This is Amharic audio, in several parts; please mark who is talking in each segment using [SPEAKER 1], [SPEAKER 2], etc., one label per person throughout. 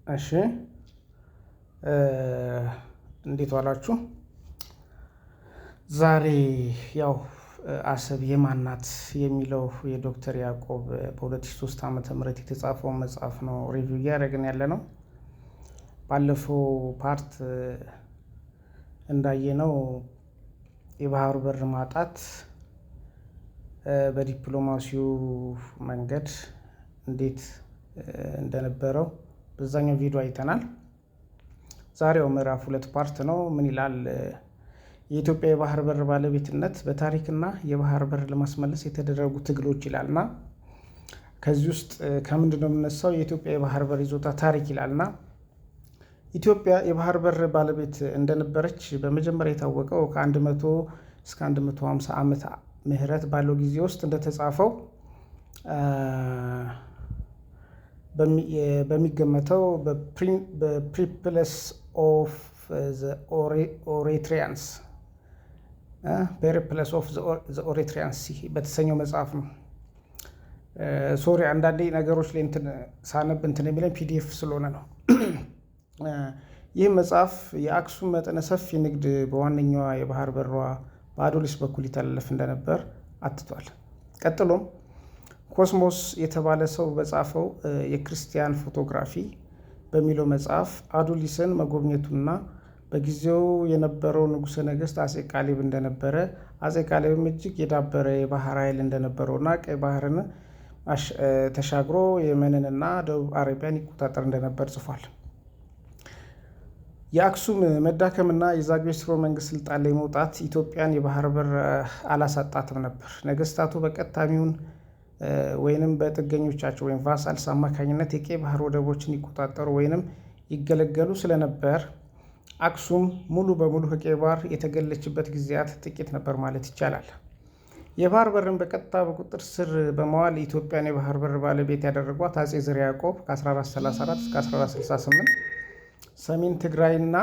[SPEAKER 1] እሺ እንዴት ዋላችሁ? ዛሬ ያው አሰብ የማን ናት የሚለው የዶክተር ያዕቆብ በ2003 ዓ.ም የተጻፈው መጽሐፍ ነው ሪቪው እያደረግን ያለ ነው። ባለፈው ፓርት እንዳየነው የባህር በር ማጣት በዲፕሎማሲው መንገድ እንዴት እንደነበረው በዛኛው ቪዲዮ አይተናል። ዛሬው ምዕራፍ 2 ፓርት ነው። ምን ይላል? የኢትዮጵያ የባህር በር ባለቤትነት በታሪክና የባህር በር ለማስመለስ የተደረጉ ትግሎች ይላልና ከዚህ ውስጥ ከምንድን ነው የምነሳው? የኢትዮጵያ የባህር በር ይዞታ ታሪክ ይላልና ኢትዮጵያ የባህር በር ባለቤት እንደነበረች በመጀመሪያ የታወቀው ከ100 እስከ 150 ዓመት ምህረት ባለው ጊዜ ውስጥ እንደተጻፈው በሚገመተው በፕሪፕለስ ኦፍ ዘ ኦሬትሪያንስ ኦሬትሪያንስ በተሰኘው መጽሐፍ ነው። ሶሪ አንዳንዴ ነገሮች ላይ ሳነብ የሚለን ፒዲኤፍ ስለሆነ ነው። ይህ መጽሐፍ የአክሱም መጠነ ሰፊ ንግድ በዋነኛዋ የባህር በሯ በአዶሊስ በኩል ይተላለፍ እንደነበር አትቷል። ቀጥሎም ኮስሞስ የተባለ ሰው በጻፈው የክርስቲያን ፎቶግራፊ በሚለው መጽሐፍ አዶሊስን መጎብኘቱና በጊዜው የነበረው ንጉሠ ነገሥት አጼ ቃሌብ እንደነበረ፣ አጼ ቃሌብም እጅግ የዳበረ የባህር ኃይል እንደነበረውና ቀይ ባህርን ተሻግሮ የመንንና ደቡብ አረቢያን ይቆጣጠር እንደነበር ጽፏል። የአክሱም መዳከምና የዛግዌ ሥርወ መንግስት ስልጣን ላይ መውጣት ኢትዮጵያን የባህር በር አላሳጣትም ነበር። ነገስታቱ በቀጥታሚውን ወይንም በጥገኞቻቸው ወይም ቫሳልስ አማካኝነት የቀይ ባህር ወደቦችን ይቆጣጠሩ ወይንም ይገለገሉ ስለነበር አክሱም ሙሉ በሙሉ ከቀይ ባህር የተገለችበት ጊዜያት ጥቂት ነበር ማለት ይቻላል። የባህር በርን በቀጥታ በቁጥጥር ስር በመዋል የኢትዮጵያን የባህር በር ባለቤት ያደረጓት አጼ ዘርዓ ያዕቆብ ከ1434 እስከ 1468 ሰሜን ትግራይና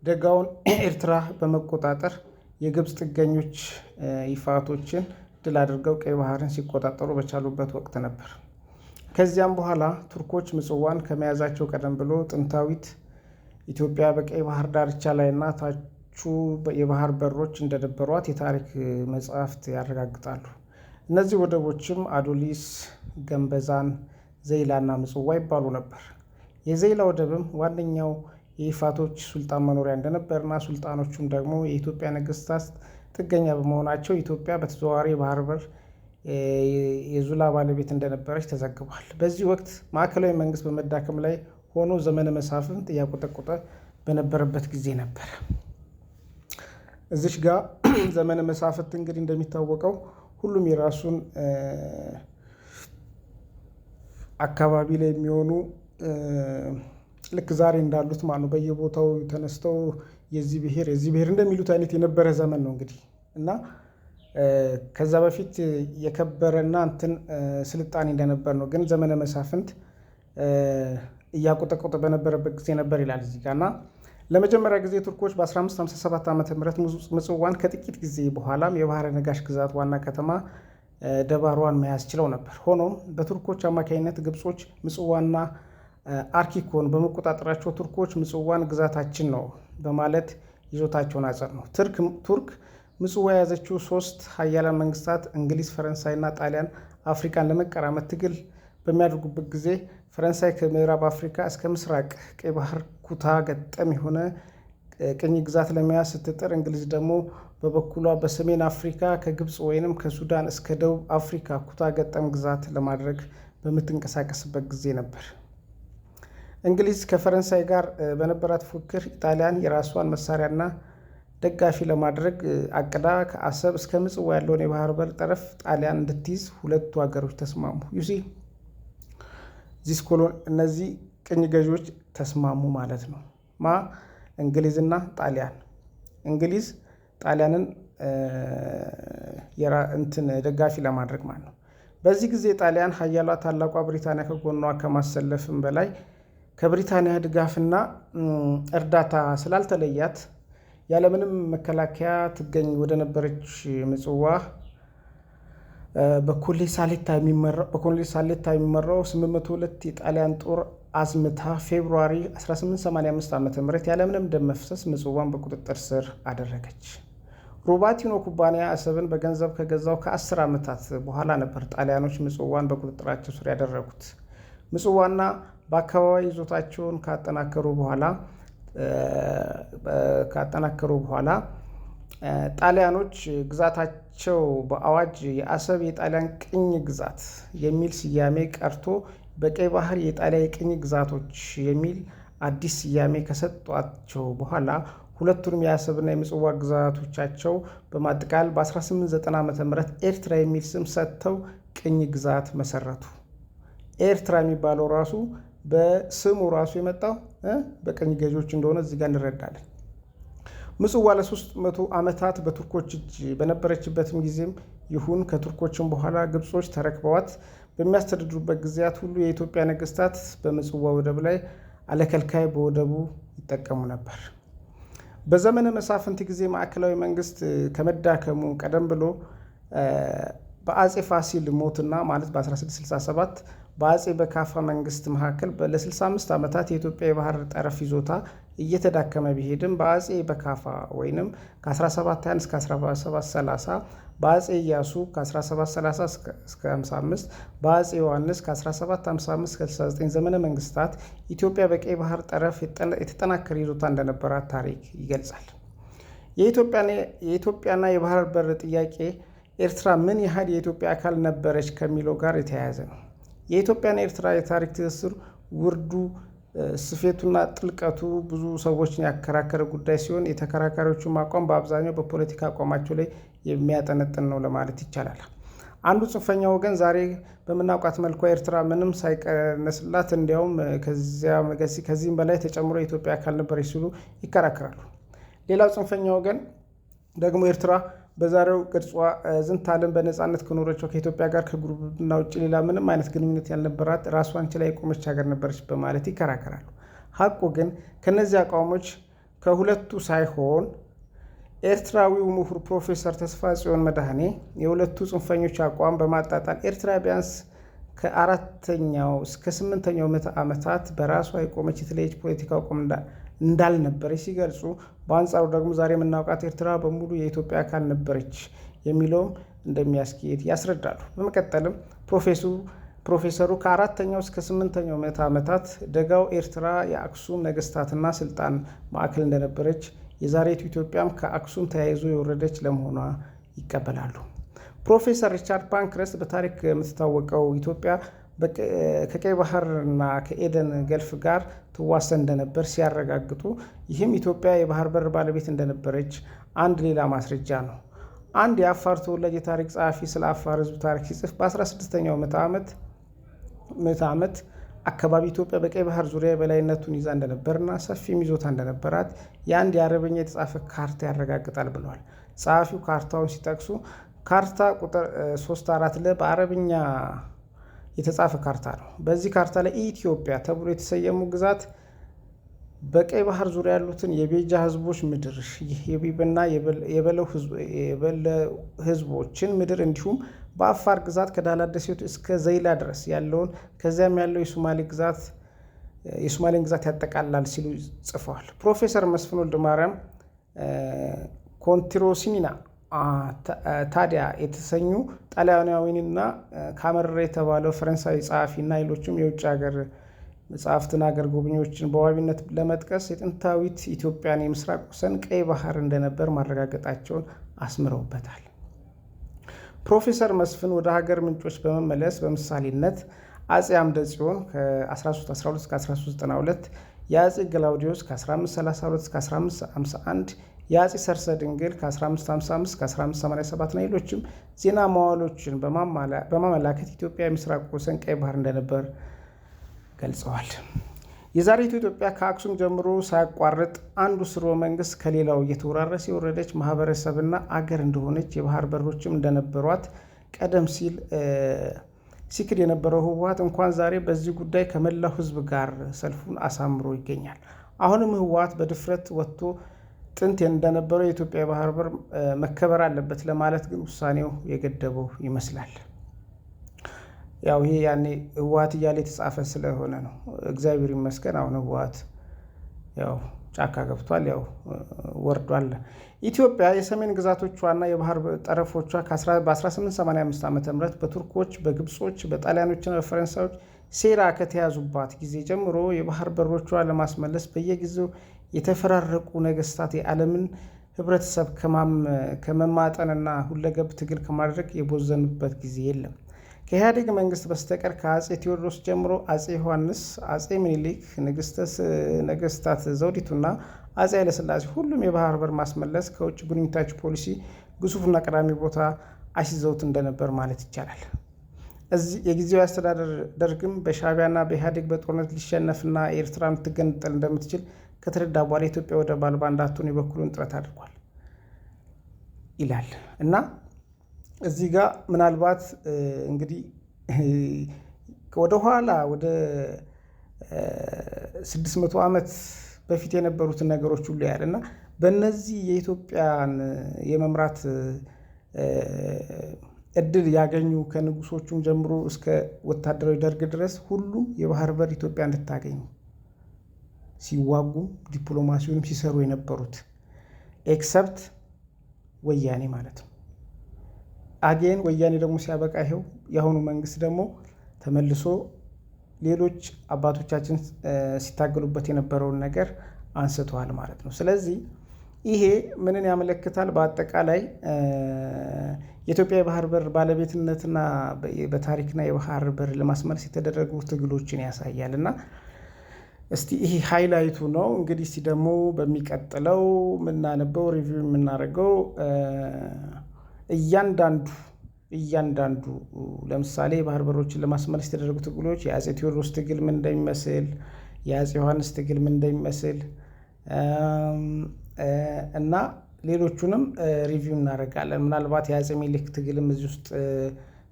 [SPEAKER 1] ደጋውን ኤርትራ በመቆጣጠር የግብፅ ጥገኞች ይፋቶችን ድል አድርገው ቀይ ባህርን ሲቆጣጠሩ በቻሉበት ወቅት ነበር። ከዚያም በኋላ ቱርኮች ምጽዋን ከመያዛቸው ቀደም ብሎ ጥንታዊት ኢትዮጵያ በቀይ ባህር ዳርቻ ላይና ታቹ የባህር በሮች እንደነበሯት የታሪክ መጻሕፍት ያረጋግጣሉ። እነዚህ ወደቦችም አዶሊስ፣ ገንበዛን፣ ዘይላና ምጽዋ ይባሉ ነበር። የዘይላ ወደብም ዋነኛው የይፋቶች ሱልጣን መኖሪያ እንደነበርና ሱልጣኖቹም ደግሞ የኢትዮጵያ ነገስታት ጥገኛ በመሆናቸው ኢትዮጵያ በተዘዋዋሪ የባህር በር የዙላ ባለቤት እንደነበረች ተዘግቧል። በዚህ ወቅት ማዕከላዊ መንግስት በመዳከም ላይ ሆኖ ዘመነ መሳፍንት እያቆጠቆጠ በነበረበት ጊዜ ነበር። እዚች ጋር ዘመነ መሳፍንት እንግዲህ እንደሚታወቀው ሁሉም የራሱን አካባቢ ላይ የሚሆኑ ልክ ዛሬ እንዳሉት ነው በየቦታው ተነስተው የዚህ ብሔር እንደሚሉት አይነት የነበረ ዘመን ነው እንግዲህ እና ከዛ በፊት የከበረና ስልጣኔ እንደነበር ነው። ግን ዘመነ መሳፍንት እያቆጠቆጠ በነበረበት ጊዜ ነበር ይላል እዚህ ጋር እና ለመጀመሪያ ጊዜ ቱርኮች በ1557 ዓ.ም ምጽዋን ከጥቂት ጊዜ በኋላም የባህረ ነጋሽ ግዛት ዋና ከተማ ደባሯን መያዝ ችለው ነበር። ሆኖም በቱርኮች አማካኝነት ግብጾች ምጽዋና አርኪኮን በመቆጣጠራቸው ቱርኮች ምጽዋን ግዛታችን ነው በማለት ይዞታቸውን አጸኑ። ቱርክ ምጽዋ የያዘችው 3 ሀያላን መንግስታት እንግሊዝ፣ ፈረንሳይና ጣሊያን አፍሪካን ለመቀራመት ትግል በሚያደርጉበት ጊዜ ፈረንሳይ ከምዕራብ አፍሪካ እስከ ምስራቅ ቀይ ባህር ኩታ ገጠም የሆነ ቅኝ ግዛት ለመያዝ ስትጥር፣ እንግሊዝ ደግሞ በበኩሏ በሰሜን አፍሪካ ከግብፅ ወይንም ከሱዳን እስከ ደቡብ አፍሪካ ኩታ ገጠም ግዛት ለማድረግ በምትንቀሳቀስበት ጊዜ ነበር። እንግሊዝ ከፈረንሳይ ጋር በነበራት ፉክክር ኢጣሊያን የራሷን መሳሪያና ደጋፊ ለማድረግ አቅዳ ከአሰብ እስከ ምጽዋ ያለውን የባህር በር ጠረፍ ጣሊያን እንድትይዝ ሁለቱ ሀገሮች ተስማሙ። እነዚህ ቅኝ ገዢዎች ተስማሙ ማለት ነው። እንግሊዝና ጣሊያን። እንግሊዝ ጣሊያንን ደጋፊ ለማድረግ ማለት ነው። በዚህ ጊዜ ጣሊያን ሀያሏ ታላቋ ብሪታንያ ከጎኗ ከማሰለፍም በላይ ከብሪታንያ ድጋፍና እርዳታ ስላልተለያት ያለምንም መከላከያ ትገኝ ወደ ነበረች ምጽዋ በኮሎኔል ሳሌታ የሚመራው 802 የጣሊያን ጦር አዝምታ ፌብሩዋሪ 1885 ዓ.ም ያለምንም ደም መፍሰስ ምጽዋን በቁጥጥር ስር አደረገች። ሮባቲኖ ኩባንያ አሰብን በገንዘብ ከገዛው ከ10 ዓመታት በኋላ ነበር ጣሊያኖች ምጽዋን በቁጥጥራቸው ስር ያደረጉት። ምጽዋና በአካባቢ ይዞታቸውን ካጠናከሩ በኋላ ጣሊያኖች ግዛታቸው በአዋጅ የአሰብ የጣሊያን ቅኝ ግዛት የሚል ስያሜ ቀርቶ በቀይ ባህር የጣሊያን የቅኝ ግዛቶች የሚል አዲስ ስያሜ ከሰጧቸው በኋላ ሁለቱንም የአሰብና የምጽዋ ግዛቶቻቸው በማጠቃለል በ1890 ዓ.ም ኤርትራ የሚል ስም ሰጥተው ቅኝ ግዛት መሰረቱ። ኤርትራ የሚባለው ራሱ በስሙ ራሱ የመጣው በቅኝ ገዢዎች እንደሆነ እዚህ ጋር እንረዳለን። ምጽዋ ለ300 ዓመታት በቱርኮች እጅ በነበረችበትም ጊዜም ይሁን ከቱርኮችም በኋላ ግብጾች ተረክበዋት በሚያስተዳድሩበት ጊዜያት ሁሉ የኢትዮጵያ ነገስታት በምጽዋ ወደብ ላይ አለከልካይ በወደቡ ይጠቀሙ ነበር። በዘመነ መሳፍንት ጊዜ ማዕከላዊ መንግስት ከመዳከሙ ቀደም ብሎ በአጼ ፋሲል ሞትና ማለት በ1667 በአጼ በካፋ መንግስት መካከል ለ65 ዓመታት የኢትዮጵያ የባህር ጠረፍ ይዞታ እየተዳከመ ቢሄድም በአጼ በካፋ ወይንም ከ1721 እስከ 1730 በአጼ ኢያሱ ከ1730 እስከ 55 በአጼ ዮሐንስ ከ1755 እስከ 69 ዘመነ መንግስታት ኢትዮጵያ በቀይ ባህር ጠረፍ የተጠናከረ ይዞታ እንደነበራት ታሪክ ይገልጻል። የኢትዮጵያና የባህር በር ጥያቄ ኤርትራ ምን ያህል የኢትዮጵያ አካል ነበረች ከሚለው ጋር የተያያዘ ነው። የኢትዮጵያና ኤርትራ የታሪክ ትስስር ውርዱ፣ ስፌቱና ጥልቀቱ ብዙ ሰዎችን ያከራከረ ጉዳይ ሲሆን የተከራካሪዎቹም አቋም በአብዛኛው በፖለቲካ አቋማቸው ላይ የሚያጠነጥን ነው ለማለት ይቻላል። አንዱ ጽንፈኛ ወገን ዛሬ በምናውቃት መልኩ ኤርትራ ምንም ሳይቀነስላት እንዲያውም ከዚህም በላይ ተጨምሮ የኢትዮጵያ አካል ነበረች ሲሉ ይከራከራሉ። ሌላው ጽንፈኛ ወገን ደግሞ ኤርትራ በዛሬው ቅርጿ ዝንታለም በነፃነት ከኖረችው ከኢትዮጵያ ጋር ከጉርብትና ውጭ ሌላ ምንም አይነት ግንኙነት ያልነበራት ራሷን ችላ የቆመች ሀገር ነበረች በማለት ይከራከራሉ። ሀቁ ግን ከነዚህ አቋሞች ከሁለቱ ሳይሆን ኤርትራዊው ምሁር ፕሮፌሰር ተስፋጽዮን መድኃኔ የሁለቱ ጽንፈኞች አቋም በማጣጣል ኤርትራ ቢያንስ ከ4ኛው እስከ 8ኛው ምዕተ ዓመታት በራሷ የቆመች የተለየች ፖለቲካ አቋም እንዳልነበረች ሲገልጹ፣ በአንጻሩ ደግሞ ዛሬ የምናውቃት ኤርትራ በሙሉ የኢትዮጵያ አካል ነበረች የሚለውም እንደሚያስኬድ ያስረዳሉ። በመቀጠልም ፕሮፌሰሩ ከ4ኛው እስከ 8ኛው ምዕተ ዓመታት ደጋው ኤርትራ የአክሱም ነገስታትና ስልጣን ማዕከል እንደነበረች፣ የዛሬቱ ኢትዮጵያም ከአክሱም ተያይዞ የወረደች ለመሆኗ ይቀበላሉ። ፕሮፌሰር ሪቻርድ ፓንክረስት በታሪክ የምትታወቀው ኢትዮጵያ ከቀይ ባህርና ከኤደን ገልፍ ጋር ትዋሰን እንደነበር ሲያረጋግጡ፣ ይህም ኢትዮጵያ የባህር በር ባለቤት እንደነበረች አንድ ሌላ ማስረጃ ነው። አንድ የአፋር ተወላጅ የታሪክ ጸሐፊ ስለ አፋር ህዝብ ታሪክ ሲጽፍ በ16ኛው ምዕተ ዓመት አካባቢ ኢትዮጵያ በቀይ ባህር ዙሪያ የበላይነቱን ይዛ እንደነበርና ሰፊም ይዞታ እንደነበራት የአንድ የአረበኛ የተጻፈ ካርታ ያረጋግጣል ብለዋል። ጸሐፊው ካርታውን ሲጠቅሱ ካርታ ቁጥር 34 ለ በአረብኛ የተጻፈ ካርታ ነው። በዚህ ካርታ ላይ ኢትዮጵያ ተብሎ የተሰየሙ ግዛት በቀይ ባህር ዙሪያ ያሉትን የቤጃ ህዝቦች ምድር፣ የቢብና የበለው ህዝቦችን ምድር እንዲሁም በአፋር ግዛት ከዳህላክ ደሴት እስከ ዘይላ ድረስ ያለውን ከዚያም ያለው የሶማሌን ግዛት ያጠቃልላል ሲሉ ጽፈዋል። ፕሮፌሰር መስፍን ወልደማርያም ኮንትሮሲኒና ታዲያ የተሰኙ ጣሊያናዊና ካመረረ የተባለው ፈረንሳዊ ጸሐፊና ሌሎችም የውጭ ሀገር መጽሐፍትን ሀገር ጎብኚዎችን በዋቢነት ለመጥቀስ የጥንታዊት ኢትዮጵያን የምስራቅ ወሰን ቀይ ባህር እንደነበር ማረጋገጣቸውን አስምረውበታል። ፕሮፌሰር መስፍን ወደ ሀገር ምንጮች በመመለስ በምሳሌነት አጼ አምደ ጽዮን ከ1312 እስከ 1392፣ የአጼ ገላውዲዮስ ከ1532 እስከ 1551፣ የአጼ ሰርሰ ድንግል ከ1555 እስከ 1587 እና ሌሎችም ዜና መዋዕሎችን በማመላከት ኢትዮጵያ የምስራቅ ወሰን ቀይ ባህር እንደነበር ገልጸዋል። የዛሬቱ ኢትዮጵያ ከአክሱም ጀምሮ ሳያቋርጥ አንዱ ስርወ መንግስት ከሌላው እየተወራረሰ የወረደች ማህበረሰብና አገር እንደሆነች የባህር በሮችም እንደነበሯት ቀደም ሲል ሲክድ የነበረው ህወሓት እንኳን ዛሬ በዚህ ጉዳይ ከመላው ህዝብ ጋር ሰልፉን አሳምሮ ይገኛል። አሁንም ህወሓት በድፍረት ወጥቶ ጥንት እንደነበረው የኢትዮጵያ የባህር በር መከበር አለበት ለማለት ግን ውሳኔው የገደበው ይመስላል። ያው ይሄ ያኔ ህወሓት እያለ የተጻፈ ስለሆነ ነው። እግዚአብሔር ይመስገን አሁን ህወሓት ያው ጫካ ገብቷል፣ ያው ወርዷል። ኢትዮጵያ የሰሜን ግዛቶቿና የባህር ጠረፎቿ በ1885 ዓ ም በቱርኮች፣ በግብጾች፣ በጣሊያኖችና በፈረንሳዮች ሴራ ከተያዙባት ጊዜ ጀምሮ የባህር በሮቿ ለማስመለስ በየጊዜው የተፈራረቁ ነገስታት የዓለምን ህብረተሰብ ከመማጠንና ሁለገብ ትግል ከማድረግ የቦዘኑበት ጊዜ የለም። ከኢህአዴግ መንግስት በስተቀር ከአጼ ቴዎድሮስ ጀምሮ አጼ ዮሐንስ፣ አጼ ምኒልክ፣ ነገስታት ዘውዲቱና አጼ ኃይለሥላሴ ሁሉም የባህር በር ማስመለስ ከውጭ ግንኙነታቸው ፖሊሲ ግዙፍና ቀዳሚ ቦታ አስይዘውት እንደነበር ማለት ይቻላል። የጊዜያዊ አስተዳደር ደርግም በሻዕቢያና በኢህአዴግ በጦርነት ሊሸነፍና ኤርትራ ልትገነጠል እንደምትችል ከተረዳ በኋላ ኢትዮጵያ ወደብ አልባ እንዳትሆን የበኩሉን ጥረት አድርጓል ይላል እና እዚህ ጋር ምናልባት እንግዲህ ወደኋላ ወደ 600 ዓመት በፊት የነበሩትን ነገሮች ሁሉ ያህል እና በእነዚህ የኢትዮጵያን የመምራት እድል ያገኙ ከንጉሶቹም ጀምሮ እስከ ወታደራዊ ደርግ ድረስ ሁሉም የባህር በር ኢትዮጵያ እንድታገኙ ሲዋጉም ዲፕሎማሲውንም ሲሰሩ የነበሩት ኤክሰፕት ወያኔ ማለት ነው። አጌን ወያኔ ደግሞ ሲያበቃ ይኸው የአሁኑ መንግስት ደግሞ ተመልሶ ሌሎች አባቶቻችን ሲታገሉበት የነበረውን ነገር አንስተዋል ማለት ነው። ስለዚህ ይሄ ምንን ያመለክታል? በአጠቃላይ የኢትዮጵያ የባህር በር ባለቤትነትና በታሪክና የባህር በር ለማስመለስ የተደረጉ ትግሎችን ያሳያል እና እስቲ ይሄ ሃይላይቱ ነው። እንግዲህ እስቲ ደግሞ በሚቀጥለው የምናነበው ሪቪው የምናደርገው እያንዳንዱ ለምሳሌ የባህር በሮችን ለማስመለስ የተደረጉ ትግሎች የአጼ ቴዎድሮስ ትግል ምን እንደሚመስል፣ የአጼ ዮሐንስ ትግል ምን እንደሚመስል እና ሌሎቹንም ሪቪው እናደርጋለን። ምናልባት የአጼ ምኒልክ ትግልም እዚህ ውስጥ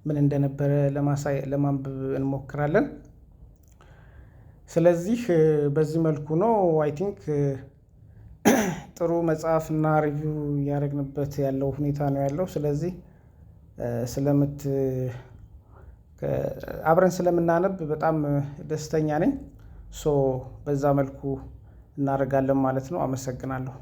[SPEAKER 1] ምን እንደነበረ ለማንበብ እንሞክራለን። ስለዚህ በዚህ መልኩ ነው አይ ቲንክ ጥሩ መጽሐፍና ሪቪው እያደረግንበት ያለው ሁኔታ ነው ያለው። ስለዚህ አብረን ስለምናነብ በጣም ደስተኛ ነኝ። በዛ መልኩ እናደርጋለን ማለት ነው። አመሰግናለሁ።